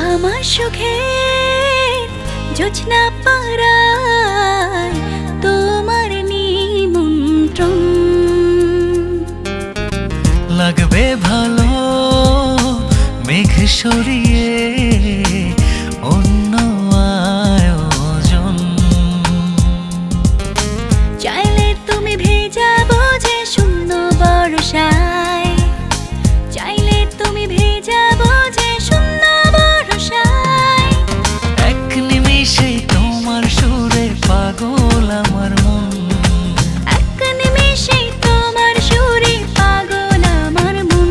আমার সুখে জোছনা পাড়ায় তোমার নিমন্ত্রণ। লাগবে ভালো মেঘ সরিয়ে অন্য আয়োজন। চাইলে তুমি ভেজাবো যে শূন্য বর্ষায়, চাইলে তুমি ভেজাবো যে শূন্য বর্ষায়। এক নিমিষে তোমার সুরে পাগল আমার মন, এক নিমিষে তোমার সুরে পাগল আমার মন।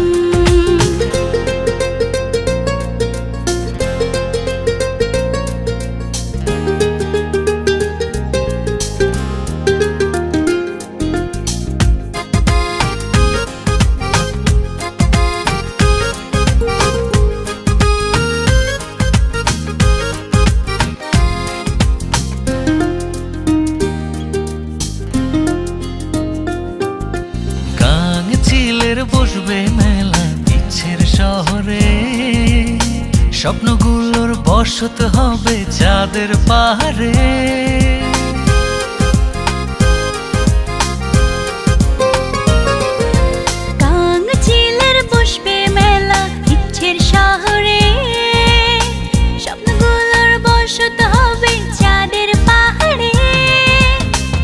বসবে মেলা ইচ্ছের শহরে, স্বপ্নগুলোর বসত হবে চাঁদের পাহাড়ে। কাঙচিলের বসবে মেলা ইচ্ছের শহরে, স্বপ্নগুলোর বসত হবে চাঁদের পাহাড়ে।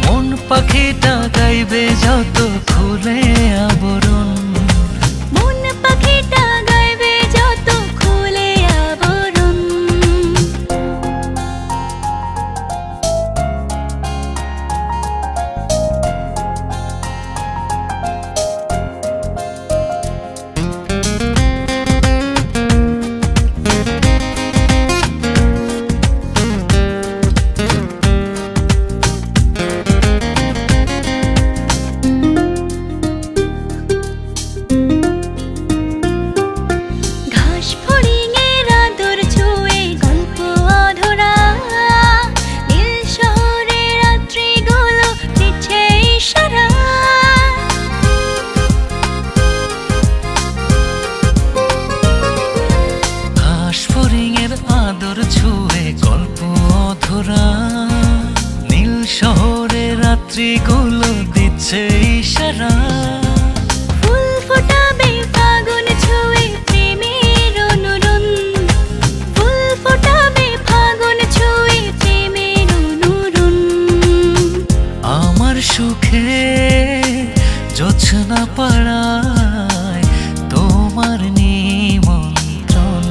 মন পাখিটা গাইবে যত খুলে আবরণ, মন পাখিটা গাইবে যত খুলে আবরণ। নীল শহরে রাত্রিগুলো দিচ্ছে ইশারা। ফুল ফোটাবে ফাগুন ছুঁয়ে প্রেমের অনুরণ, ফুল ফোটাবে ফাগুন ছুঁয়ে প্রেমের অনুরণ। আমার সুখে জোছনা পাড়ায় তোমার নিমন্ত্রণ।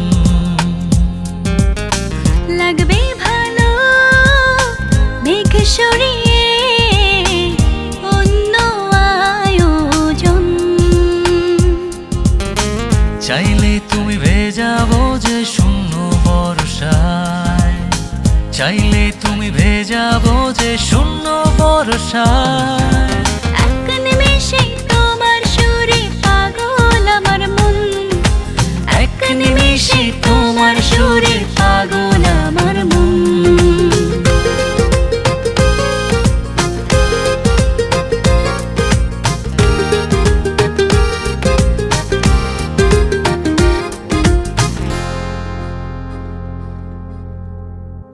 লাগবে ভালো মেঘ সরিয়ে অন্য আয়োজন। চাইলে তুমি ভেজাবো যে শূন্য বর্ষায়, চাইলে তুমি ভেজাবো যে শূন্য বর্ষায়।